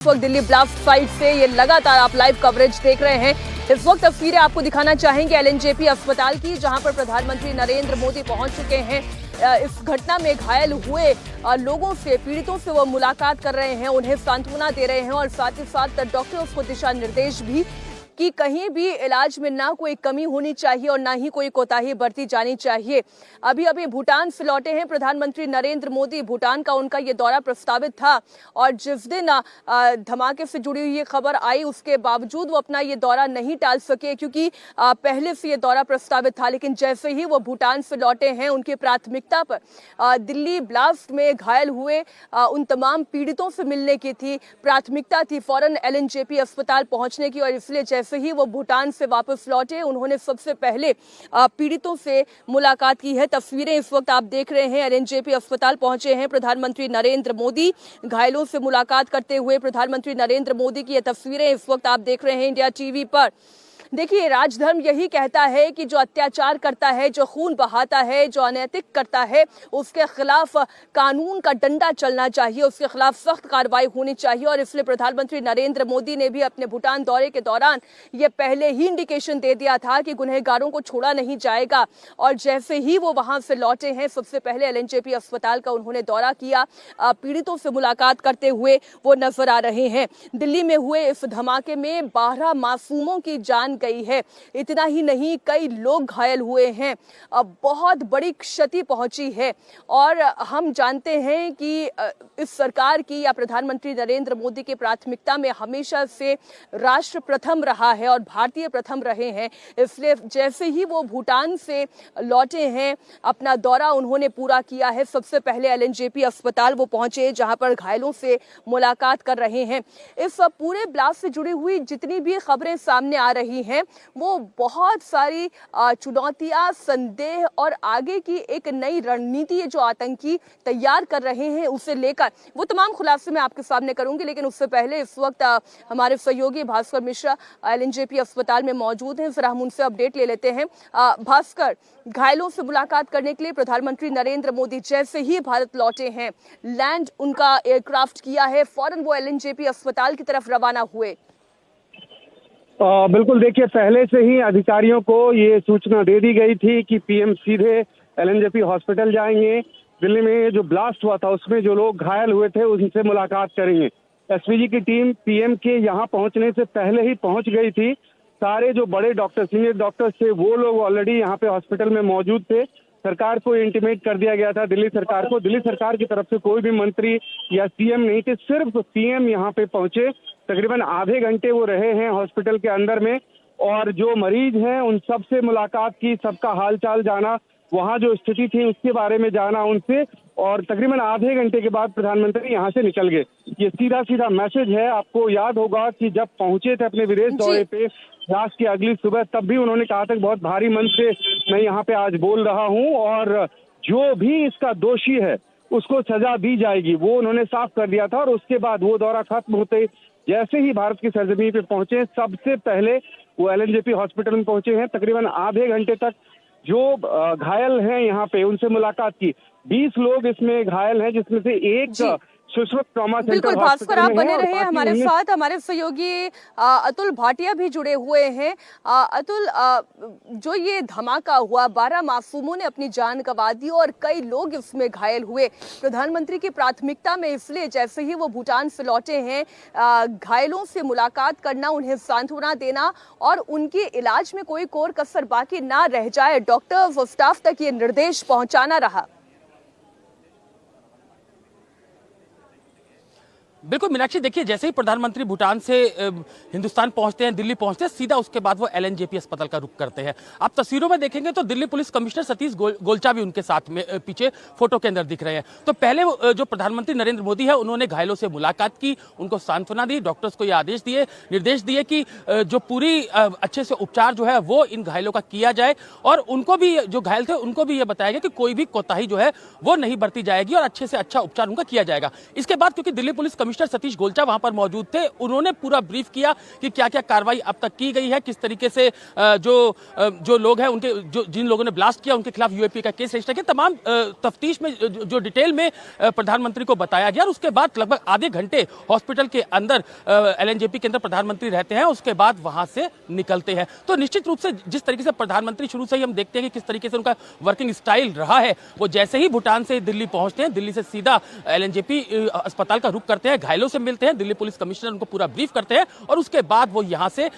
इस वक्त Delhi blast site से ये लगातार आप लाइव कवरेज देख रहे हैं। इस वक्त तस्वीरें आपको दिखाना चाहेंगे एलएनजेपी अस्पताल की, जहां पर प्रधानमंत्री नरेंद्र मोदी पहुंच चुके हैं। इस घटना में घायल हुए लोगों से, पीड़ितों से वो मुलाकात कर रहे हैं, उन्हें सांत्वना दे रहे हैं और साथ ही साथ डॉक्टर्स को दिशा निर्देश भी कि कहीं भी इलाज में ना कोई कमी होनी चाहिए और ना ही कोई कोताही बरती जानी चाहिए। अभी भूटान से लौटे हैं प्रधानमंत्री नरेंद्र मोदी। भूटान का उनका ये दौरा प्रस्तावित था और जिस दिन धमाके से जुड़ी हुई ये खबर आई, उसके बावजूद वो अपना ये दौरा नहीं टाल सके, क्योंकि पहले से ये दौरा प्रस्तावित था। लेकिन जैसे ही वो भूटान से लौटे हैं, उनकी प्राथमिकता पर दिल्ली ब्लास्ट में घायल हुए उन तमाम पीड़ितों से मिलने की थी, प्राथमिकता थी फौरन एलएनजेपी अस्पताल पहुंचने की। और इसलिए जैसे ही वो भूटान से वापस लौटे, उन्होंने सबसे पहले पीड़ितों से मुलाकात की है। तस्वीरें इस वक्त आप देख रहे हैं, एलएनजेपी अस्पताल पहुंचे हैं प्रधानमंत्री नरेंद्र मोदी। घायलों से मुलाकात करते हुए प्रधानमंत्री नरेंद्र मोदी की ये तस्वीरें इस वक्त आप देख रहे हैं इंडिया टीवी पर। देखिए, राजधर्म यही कहता है कि जो अत्याचार करता है, जो खून बहाता है, जो अनैतिक करता है, उसके खिलाफ कानून का डंडा चलना चाहिए, उसके खिलाफ सख्त कार्रवाई होनी चाहिए। और इसलिए प्रधानमंत्री नरेंद्र मोदी ने भी अपने भूटान दौरे के दौरान ये पहले ही इंडिकेशन दे दिया था कि गुनहगारों को छोड़ा नहीं जाएगा। और जैसे ही वो वहां से लौटे हैं, सबसे पहले एलएनजेपी अस्पताल का उन्होंने दौरा किया, पीड़ितों से मुलाकात करते हुए वो नजर आ रहे हैं। दिल्ली में हुए इस धमाके में 12 मासूमों की जान गई है। इतना ही नहीं, कई लोग घायल हुए हैं, बहुत बड़ी क्षति पहुंची है। और हम जानते हैं कि इस सरकार की या प्रधानमंत्री नरेंद्र मोदी की प्राथमिकता में हमेशा से राष्ट्र प्रथम रहा है और भारतीय प्रथम रहे हैं। इसलिए जैसे ही वो भूटान से लौटे हैं, अपना दौरा उन्होंने पूरा किया है, सबसे पहले एलएनजेपी अस्पताल वो पहुंचे, जहां पर घायलों से मुलाकात कर रहे हैं। इस पूरे ब्लास्ट से जुड़ी हुई जितनी भी खबरें सामने आ रही हैं, वो बहुत सारी चुनौतियां, संदेह और आगे की एक नई रणनीति जो आतंकी तैयार कर रहे हैं, उसे लेकर वो तमाम खुलासे मैं आपके सामने करूंगी। लेकिन उससे पहले इस वक्त हमारे सहयोगी भास्कर मिश्रा एलएनजेपी अस्पताल में मौजूद हैं, फिर हम उनसे अपडेट ले लेते हैं। भास्कर, घायलों से मुलाकात करने के लिए प्रधानमंत्री नरेंद्र मोदी जैसे ही भारत लौटे हैं, लैंड उनका एयरक्राफ्ट किया है, फौरन वो एलएनजेपी अस्पताल की तरफ रवाना हुए। बिल्कुल, देखिए, पहले से ही अधिकारियों को ये सूचना दे दी गई थी कि पीएम सीधे एलएनजेपी हॉस्पिटल जाएंगे। दिल्ली में जो ब्लास्ट हुआ था उसमें जो लोग घायल हुए थे उनसे मुलाकात करेंगे। एसपीजी की टीम पीएम के यहाँ पहुंचने से पहले ही पहुंच गई थी। सारे जो बड़े डॉक्टर, सीनियर डॉक्टर्स थे, वो लोग ऑलरेडी यहाँ पे हॉस्पिटल में मौजूद थे। सरकार को इंटीमेट कर दिया गया था, दिल्ली सरकार को। दिल्ली सरकार की तरफ से कोई भी मंत्री या सीएम नहीं थे, सिर्फ सीएम यहाँ पे पहुंचे। तकरीबन आधे घंटे वो रहे हैं हॉस्पिटल के अंदर में और जो मरीज हैं उन सब से मुलाकात की, सबका हालचाल जाना, वहाँ जो स्थिति थी उसके बारे में जाना उनसे। और तकरीबन आधे घंटे के बाद प्रधानमंत्री यहाँ से निकल गए। ये सीधा मैसेज है। आपको याद होगा कि जब पहुंचे थे अपने विदेश दौरे पे राष्ट्र की अगली सुबह, तब भी उन्होंने कहा था कि बहुत भारी मन से मैं यहाँ पे आज बोल रहा हूँ और जो भी इसका दोषी है उसको सजा दी जाएगी, वो उन्होंने साफ कर दिया था। और उसके बाद वो दौरा खत्म होते जैसे ही भारत की सरजमीन पे पहुंचे, सबसे पहले वो एलएनजेपी हॉस्पिटल में पहुंचे हैं। तकरीबन आधे घंटे तक जो घायल हैं यहाँ पे उनसे मुलाकात की। 20 लोग इसमें घायल हैं, जिसमें से एक सुश्रुत ट्रॉमा सेंटर। बिल्कुल भास्कर, आप बने रहे हमारे साथ। हमारे सहयोगी अतुल भाटिया भी जुड़े हुए हैं। अतुल, जो ये धमाका हुआ, 12 मासूमों ने अपनी जान गंवा दी और कई लोग इसमें घायल हुए। प्रधानमंत्री की प्राथमिकता में इसलिए जैसे ही वो भूटान से लौटे हैं, घायलों से मुलाकात करना, उन्हें सांत्वना देना और उनके इलाज में कोई कोर कसर बाकी ना रह जाए, डॉक्टर्स और स्टाफ तक ये निर्देश पहुंचाना रहा। बिल्कुल मीनाक्षी, देखिए, जैसे ही प्रधानमंत्री भूटान से हिंदुस्तान पहुंचते हैं, दिल्ली पहुंचते हैं, सीधा उसके बाद वो एलएनजेपी अस्पताल का रुख करते हैं। आप तस्वीरों में देखेंगे तो दिल्ली पुलिस कमिश्नर सतीश गोलचा भी उनके साथ में पीछे फोटो के अंदर दिख रहे हैं। तो पहले जो प्रधानमंत्री नरेंद्र मोदी है, उन्होंने घायलों से मुलाकात की, उनको सांत्वना दी, डॉक्टर्स को ये निर्देश दिए कि जो पूरी अच्छे से उपचार जो है वो इन घायलों का किया जाए। और उनको भी, जो घायल थे, उनको भी ये बताया गया कि कोई भी कोताही जो है वो नहीं बरती जाएगी और अच्छे से अच्छा उपचार उनका किया जाएगा। इसके बाद क्योंकि Delhi police commissioner commissioner Satish Golcha वहां पर मौजूद थे। उन्होंने पूरा ब्रीफ किया कि क्या क्या कार्रवाई अब तक की गई है, किस तरीके से जो लोग हैं उनके जिन लोगों ने ब्लास्ट किया उनके खिलाफ यूएपी का केस रजिस्टर किया, तमाम तफ्तीश में जो डिटेल में प्रधानमंत्री को बताया गया। और उसके बाद लगभग आधे घंटे हॉस्पिटल के अंदर एलएनजेपी के अंदर प्रधानमंत्री रहते हैं, उसके बाद वहां से निकलते हैं। तो निश्चित रूप से जिस तरीके से प्रधानमंत्री शुरू से ही हम देखते हैं कि किस तरीके से उनका वर्किंग स्टाइल रहा है, वो जैसे ही भूटान से दिल्ली पहुंचते हैं, दिल्ली से सीधा एलएनजेपी अस्पताल का रुख करते हैं, घायलों से मिलते हैं, दिल्ली पुलिस कमिश्नर उनको पूरा ब्रीफ करते हैं और उसके बाद वो यहां से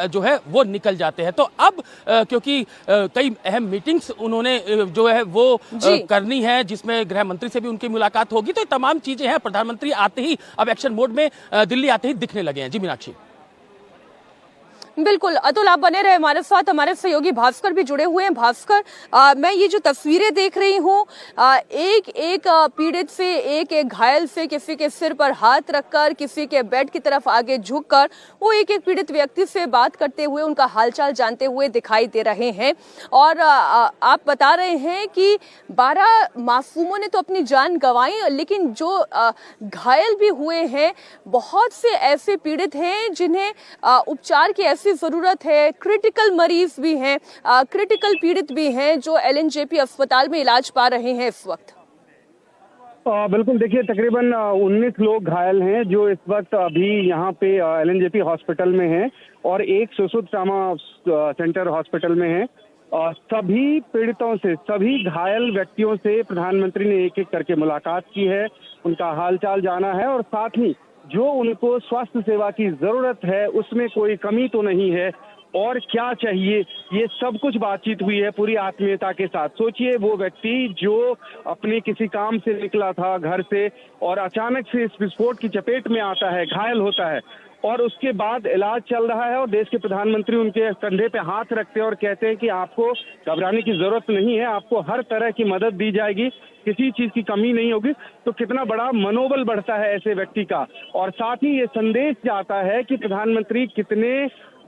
जो है वो निकल जाते हैं। तो अब क्योंकि कई अहम मीटिंग्स उन्होंने जो है वो करनी है, जिसमें गृह मंत्री से भी उनकी मुलाकात होगी, तो तमाम चीजें हैं। प्रधानमंत्री आते ही अब एक्शन मोड में दिल्ली आते ही दिखने लगे हैं। जी मीनाक्षी। बिल्कुल अतुल, आप बने रहे हमारे साथ। हमारे सहयोगी भास्कर भी जुड़े हुए हैं। भास्कर, मैं ये जो तस्वीरें देख रही हूँ, एक एक पीड़ित से, एक एक घायल से, किसी के सिर पर हाथ रखकर, किसी के बेड की तरफ आगे झुककर वो एक एक पीड़ित व्यक्ति से बात करते हुए, उनका हालचाल जानते हुए दिखाई दे रहे हैं। और आप बता रहे हैं कि 12 मासूमों ने तो अपनी जान गंवाई, लेकिन जो घायल भी हुए हैं, बहुत से ऐसे पीड़ित हैं जिन्हें उपचार की जरूरत है। क्रिटिकल मरीज भी हैं, क्रिटिकल पीड़ित भी हैं जो एलएनजेपी अस्पताल में इलाज पा रहे हैं इस वक्त। बिल्कुल, देखिए तकरीबन 19 लोग घायल हैं जो इस वक्त अभी यहाँ पे एलएनजेपी हॉस्पिटल में हैं और एक सुश्रुत ट्रॉमा सेंटर हॉस्पिटल में है। सभी पीड़ितों से, सभी घायल व्यक्तियों से प्रधानमंत्री ने एक एक करके मुलाकात की है, उनका हालचाल जाना है और साथ ही जो उनको स्वास्थ्य सेवा की जरूरत है उसमें कोई कमी तो नहीं है और क्या चाहिए, ये सब कुछ बातचीत हुई है पूरी आत्मीयता के साथ। सोचिए, वो व्यक्ति जो अपने किसी काम से निकला था घर से और अचानक से इस विस्फोट की चपेट में आता है, घायल होता है और उसके बाद इलाज चल रहा है और देश के प्रधानमंत्री उनके कंधे पे हाथ रखते हैं और कहते हैं कि आपको घबराने की जरूरत नहीं है, आपको हर तरह की मदद दी जाएगी, किसी चीज की कमी नहीं होगी। तो कितना बड़ा मनोबल बढ़ता है ऐसे व्यक्ति का। और साथ ही ये संदेश जाता है कि प्रधानमंत्री कितने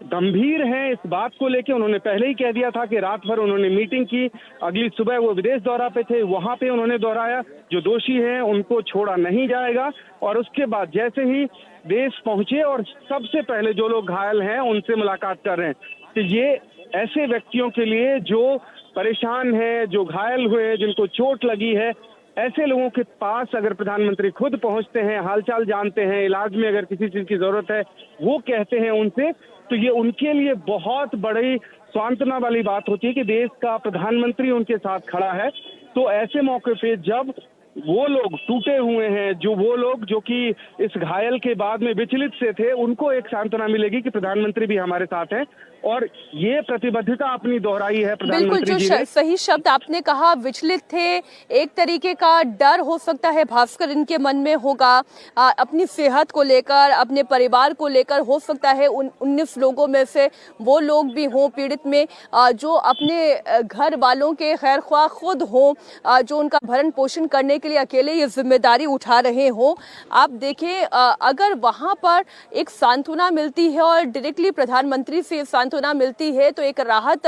गंभीर हैं इस बात को लेके। उन्होंने पहले ही कह दिया था कि रात भर उन्होंने मीटिंग की, अगली सुबह वो विदेश दौरा पे थे, वहां पे उन्होंने दोहराया जो दोषी हैं उनको छोड़ा नहीं जाएगा। और उसके बाद जैसे ही देश पहुंचे और सबसे पहले जो लोग घायल हैं उनसे मुलाकात कर रहे हैं। तो ये ऐसे व्यक्तियों के लिए जो परेशान है, जो घायल हुए, जिनको चोट लगी है, ऐसे लोगों के पास अगर प्रधानमंत्री खुद पहुंचते हैं, हालचाल जानते हैं, इलाज में अगर किसी चीज की जरूरत है वो कहते हैं उनसे, तो ये उनके लिए बहुत बड़ी सांत्वना वाली बात होती है कि देश का प्रधानमंत्री उनके साथ खड़ा है। तो ऐसे मौके पे जब वो लोग टूटे हुए हैं, जो वो लोग जो कि इस घायल के बाद में विचलित से थे, उनको एक सांत्वना मिलेगी कि प्रधानमंत्री भी हमारे साथ हैं और ये प्रतिबद्धता अपनी दोहराई है प्रधानमंत्री जी ने। सही शब्द आपने कहा, विचलित थे, एक तरीके का डर हो सकता है भास्कर इनके मन में होगा अपनी सेहत को लेकर, अपने परिवार को लेकर। हो सकता है 19 लोगों में से वो लोग भी हों पीड़ित में जो अपने घर वालों के खैर ख्वाह खुद हों, जो उनका भरण पोषण करने के लिए अकेले ये जिम्मेदारी उठा रहे हो। आप देखें, अगर वहां पर एक सांत्वना मिलती है और डायरेक्टली प्रधानमंत्री से सांत्वना मिलती है तो एक राहत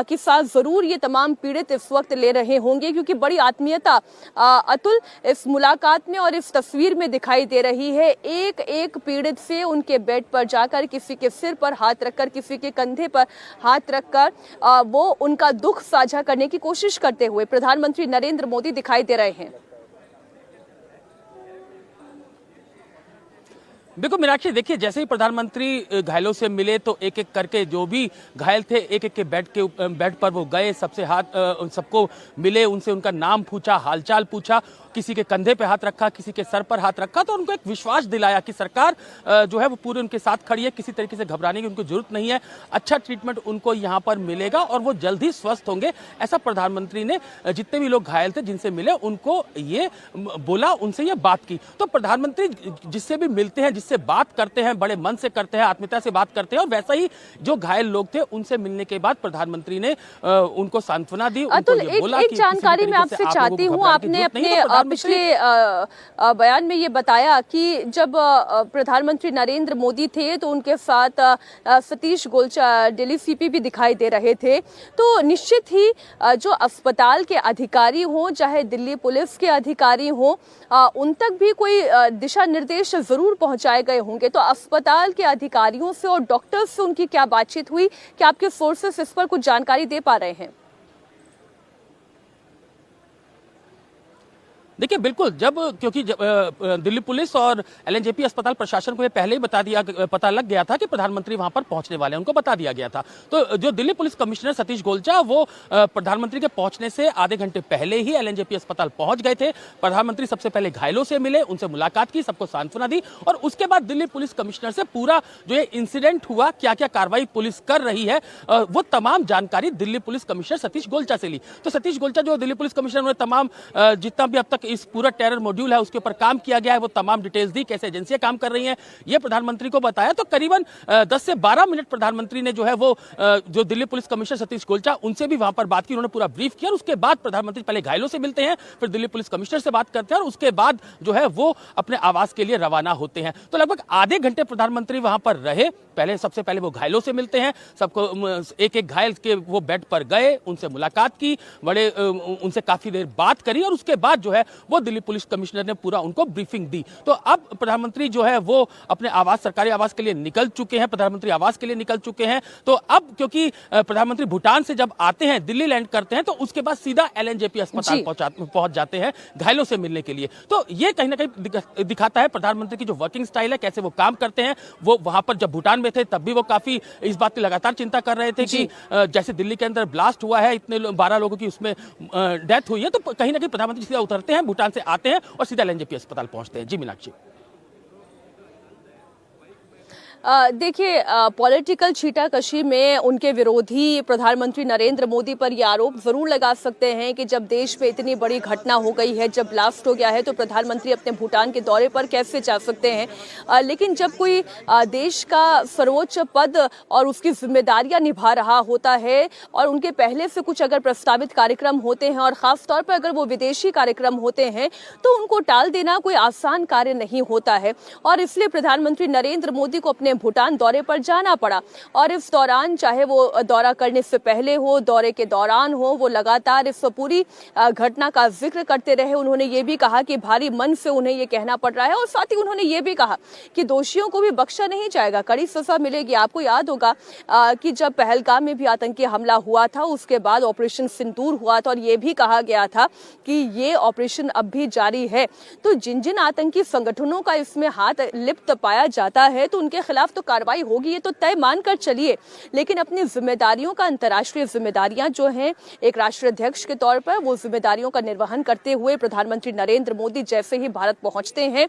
के साथ जरूर ये तमाम पीड़ित इस वक्त ले रहे होंगे, क्योंकि बड़ी आत्मीयता अतुल इस मुलाकात में और इस तस्वीर में दिखाई दे रही है। एक एक पीड़ित से उनके बेड पर जाकर, किसी के सिर पर हाथ रखकर, किसी के कंधे पर हाथ रखकर वो उनका दुख साझा करने की कोशिश करते हुए प्रधानमंत्री नरेंद्र मोदी दिखाई दे रहे हैं। देखो मीनाक्षी, देखिए जैसे ही प्रधानमंत्री घायलों से मिले तो एक एक करके जो भी घायल थे एक एक के बेड पर वो गए, सबसे सबको मिले, उनसे उनका नाम पूछा, हालचाल पूछा, किसी के कंधे पे हाथ रखा, किसी के सर पर हाथ रखा, तो उनको एक विश्वास दिलाया कि सरकार जो है वो पूरे उनके साथ खड़ी है, किसी तरीके से घबराने की उनको जरूरत नहीं है, अच्छा ट्रीटमेंट उनको यहाँ पर मिलेगा और वो जल्द ही स्वस्थ होंगे। ऐसा प्रधानमंत्री ने जितने भी लोग घायल थे जिनसे मिले उनको ये बोला, उनसे ये बात की। तो प्रधानमंत्री जिससे भी मिलते हैं, जिससे बात करते हैं, बड़े मन से करते हैं, आत्मीयता से बात करते हैं। और वैसा ही जो घायल लोग थे उनसे मिलने के बाद प्रधानमंत्री ने उनको सांत्वना दी, उनको ये बोला कि एक जानकारी मैं आपसे चाहती हूँ, आपने अपने पिछले बयान में ये बताया कि जब प्रधानमंत्री नरेंद्र मोदी थे तो उनके साथ सतीश गोलचा दिल्ली सीपी भी दिखाई दे रहे थे। तो निश्चित ही जो अस्पताल के अधिकारी हों चाहे दिल्ली पुलिस के अधिकारी हों उन तक भी कोई दिशा निर्देश जरूर पहुंचाए गए होंगे। तो अस्पताल के अधिकारियों से और डॉक्टर्स से उनकी क्या बातचीत हुई, क्या आपके सोर्सेस इस पर कुछ जानकारी दे पा रहे हैं? देखिए बिल्कुल, क्योंकि दिल्ली पुलिस और एलएनजेपी अस्पताल प्रशासन को ये पहले ही पता लग गया था कि प्रधानमंत्री वहां पर पहुंचने वाले हैं, उनको बता दिया गया था। तो जो दिल्ली पुलिस कमिश्नर सतीश गोलचा वो प्रधानमंत्री के पहुंचने से आधे घंटे पहले ही एलएनजेपी अस्पताल पहुंच गए थे। प्रधानमंत्री सबसे पहले घायलों से मिले, उनसे मुलाकात की, सबको सांत्वना दी और उसके बाद दिल्ली पुलिस कमिश्नर से पूरा जो ये इंसिडेंट हुआ, क्या क्या कार्रवाई पुलिस कर रही है, वो तमाम जानकारी दिल्ली पुलिस कमिश्नर सतीश गोलचा से ली। तो सतीश गोलचा जो दिल्ली पुलिस कमिश्नर, उन्होंने तमाम जितना भी अब तक इस पूरा टेरर मॉड्यूल है उसके ऊपर काम किया गया है, वो तमाम डिटेल्स दी, कैसे एजेंसियां काम कर रही हैं, ये प्रधानमंत्री को बताया। तो करीबन 10 से 12 मिनट प्रधानमंत्री ने जो है वो जो दिल्ली पुलिस कमिश्नर सतीश गोलचा उनसे भी वहां पर बात की, उन्होंने पूरा ब्रीफ किया और उसके बाद प्रधानमंत्री पहले घायलों से मिलते हैं, फिर दिल्ली पुलिस कमिश्नर से बात करते हैं और उसके बाद जो है वो अपने आवास के लिए रवाना होते हैं। तो लगभग आधे घंटे प्रधानमंत्री वहां पर रहे। सबसे पहले वो घायलों से मिलते हैं, सबको एक एक घायल के वो बेड पर गए, उनसे मुलाकात की, उनसे काफी देर बात करी और उसके बाद जो है वो दिल्ली पुलिस कमिश्नर ने पूरा उनको ब्रीफिंग दी। तो अब प्रधानमंत्री जो है वो अपने आवास, सरकारी आवास के लिए निकल चुके हैं, प्रधानमंत्री आवास के लिए निकल चुके हैं। तो अब क्योंकि प्रधानमंत्री भूटान से जब आते हैं, दिल्ली लैंड करते हैं, तो उसके बाद सीधा एलएनजेपी अस्पताल पहुंच जाते हैं घायलों से मिलने के लिए। तो ये कहीं ना कहीं दिखाता है प्रधानमंत्री की जो वर्किंग स्टाइल है, कैसे वो काम करते हैं। वो वहां पर जब भूटान में थे तब भी वो काफी इस बात की लगातार चिंता कर रहे थे कि जैसे दिल्ली के अंदर ब्लास्ट हुआ है, इतने 12 लोगों की उसमें डेथ हुई है, तो कहीं ना कहीं प्रधानमंत्री सीधा उतरते हैं, भूटान से आते हैं और सीधा एलएनजेपी अस्पताल पहुंचते हैं। जी मीनाक्षी। देखिए, पॉलिटिकल छीटाकशी में उनके विरोधी प्रधानमंत्री नरेंद्र मोदी पर यह आरोप जरूर लगा सकते हैं कि जब देश में इतनी बड़ी घटना हो गई है, जब ब्लास्ट हो गया है, तो प्रधानमंत्री अपने भूटान के दौरे पर कैसे जा सकते हैं। लेकिन जब कोई देश का सर्वोच्च पद और उसकी जिम्मेदारियां निभा रहा होता है और उनके पहले से कुछ अगर प्रस्तावित कार्यक्रम होते हैं और खासतौर पर अगर वो विदेशी कार्यक्रम होते हैं, तो उनको टाल देना कोई आसान कार्य नहीं होता है। और इसलिए प्रधानमंत्री नरेंद्र मोदी को अपने भूटान दौरे पर जाना पड़ा और इस दौरान, चाहे वो दौरा करने से पहले हो, दौरे के दौरान हो, वो लगातार इस पूरी घटना का जिक्र करते रहे। उन्होंने ये भी कहा कि भारी मन से उन्हें ये कहना पड़ रहा है और साथ ही उन्होंने ये भी कहा कि दोषियों को भी बख्शा नहीं जाएगा, कड़ी सजा मिलेगी। आपको याद होगा कि जब पहलगाम में भी आतंकी हमला हुआ था, उसके बाद ऑपरेशन सिंदूर हुआ था और ये भी कहा गया था कि ये ऑपरेशन अब भी जारी है। तो जिन जिन आतंकी संगठनों का इसमें हाथ लिप्त पाया जाता है, तो उनके खिलाफ तो कार्रवाई होगी, ये तो तय मानकर चलिए। लेकिन अपनी जिम्मेदारियों का, अंतर्राष्ट्रीय जिम्मेदारियां जो हैं, एक राष्ट्राध्यक्ष के तौर पर वो जिम्मेदारियों का निर्वहन करते हुए प्रधानमंत्री नरेंद्र मोदी जैसे ही भारत पहुंचते हैं,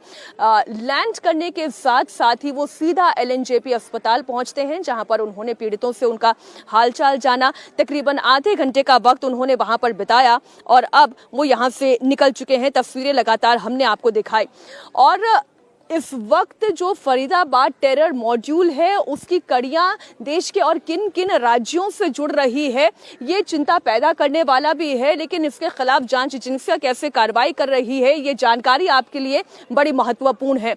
लैंड करने के साथ साथ ही वो सीधा एलएनजेपी अस्पताल पहुंचते हैं, जहां पर उन्होंने पीड़ितों से उनका हालचाल जाना। तकरीबन आधे घंटे का वक्त उन्होंने वहां पर बिताया और अब वो यहां से निकल चुके हैं। तस्वीरें लगातार हमने आपको दिखाई और इस वक्त जो फरीदाबाद टेरर मॉड्यूल है, उसकी कड़ियां देश के और किन किन राज्यों से जुड़ रही है, ये चिंता पैदा करने वाला भी है। लेकिन इसके खिलाफ जांच एजेंसियां कैसे कार्रवाई कर रही है, ये जानकारी आपके लिए बड़ी महत्वपूर्ण है।